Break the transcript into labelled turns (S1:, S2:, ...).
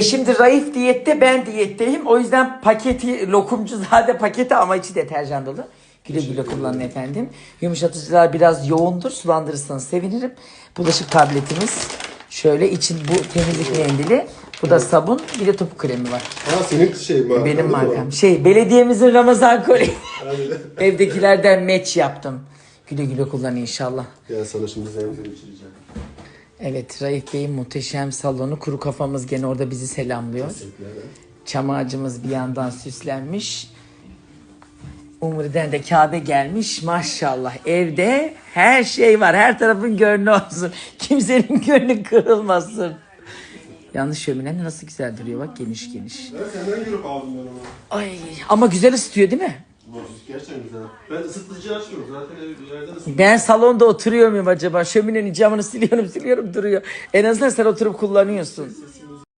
S1: Şimdi Raif diyette, ben diyetteyim. O yüzden paketi, lokumcuzade paketi ama içi deterjan dolu. Güle güle kullanın efendim. Yumuşatıcılar biraz yoğundur. Sulandırırsanız sevinirim. Bulaşık tabletimiz. Şöyle için bu temizlik mendili. Bu da sabun. Bir de topuk kremi var.
S2: Ha senin markan.
S1: Benim markam. Belediyemizin Ramazan kolye. Evdekilerden match yaptım. Güle güle kullan inşallah.
S2: Ya sana şimdi zemzem içireceğim.
S1: Evet, Raif Bey'in muhteşem salonu. Kuru kafamız gene orada bizi selamlıyor. Çam ağacımız bir yandan süslenmiş. Umre'den de Kabe gelmiş. Maşallah evde her şey var. Her tarafın gönlü olsun. Kimsenin gönlü kırılmasın. Yalnız şöminen nasıl güzel duruyor bak, geniş geniş.
S2: Evet senden görüp aldım ben onu.
S1: Ay ama güzel ısıtıyor değil mi?
S2: Gerçekten güzel. Ben ısıtıcı açmıyorum zaten evlerden ısıtıyorum.
S1: Ben salonda oturuyor muyum acaba? Şöminenin camını siliyorum duruyor. En azından sen oturup kullanıyorsun.